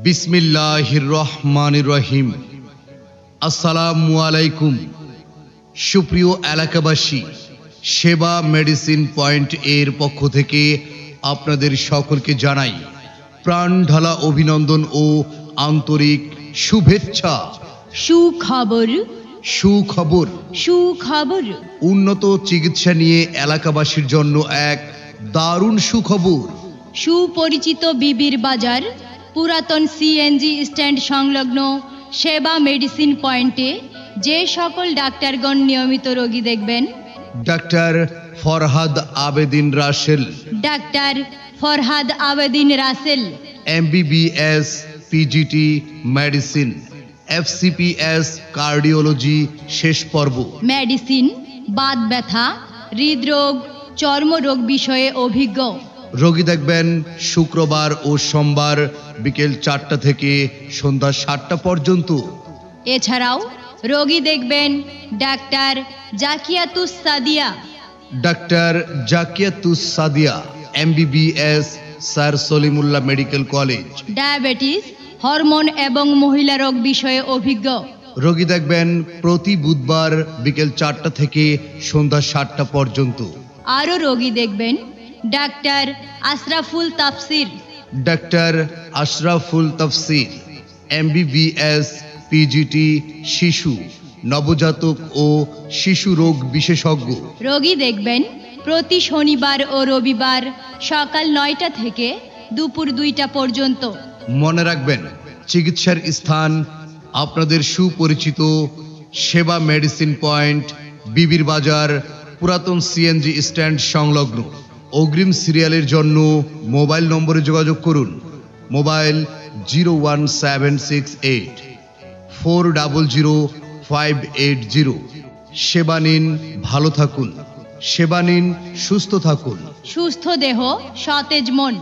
বিসমিল্লাহির রহমানির রহিম। আসসালামু আলাইকুম। সুপ্রিয় এলাকাবাসী, সেবা মেডিসিন পয়েন্ট এর পক্ষ থেকে আপনাদের সকলকে জানাই প্রাণ ঢালা অভিনন্দন ও আন্তরিক শুভেচ্ছা। সুখবর সুখবর সুখবর উন্নত চিকিৎসা নিয়ে এলাকাবাসীর জন্য এক দারুণ সুখবর। সুপরিচিত বিবির বাজার পুরাতন সিএনজি স্ট্যান্ড সংলগ্ন সেবা মেডিসিন পয়েন্টে যে সকল ডাক্তারগণ নিয়মিত রোগী দেখবেন: doctor Farhad Abedin Rasel, doctor Farhad Abedin Rasel, MBBS PGT medicine, FCPS cardiology শেষ পর্ব, মেডিসিন, বাত ব্যথা, হৃদরোগ, চর্মরোগ বিষয়ে অভিজ্ঞ। রোগী দেখবেন শুক্রবার ও সোমবার বিকেল 4টা থেকে সন্ধ্যা 7টা পর্যন্ত। এছাড়াও রোগী দেখবেন doctor Zakiatus Sadia, doctor Zakiatus Sadia, MBBS sir Salimullah medical college, diabetes, hormone এবং মহিলা রোগ বিষয়ে অভিজ্ঞ। রোগী দেখবেন প্রতি বুধবার বিকেল 4টা থেকে সন্ধ্যা 7টা পর্যন্ত। আরও রোগী দেখবেন ডাক্তার আশরাফুল তাফসির, ডাক্তার আশরাফুল তাফসির, MBBS PGT শিশু, নবজাতক ও শিশু রোগ বিশেষজ্ঞ। রোগী দেখবেন প্রতি শনিবার ও রবিবার সকাল 9টা থেকে দুপুর 2টা পর্যন্ত। মনে রাখবেন, চিকিৎসার স্থান আপনাদের সুপরিচিত সেবা মেডিসিন পয়েন্ট, বিবির বাজার, পুরাতন সিএনজি স্ট্যান্ড সংলগ্ন। অগ্রিম সিরিয়ালের জন্য মোবাইল নম্বরে যোগাযোগ করুন। মোবাইল 01768 4000580। সেবা নিন, ভালো থাকুন। সেবা নিন, সুস্থ থাকুন। সুস্থ দেহ, সতেজ মন।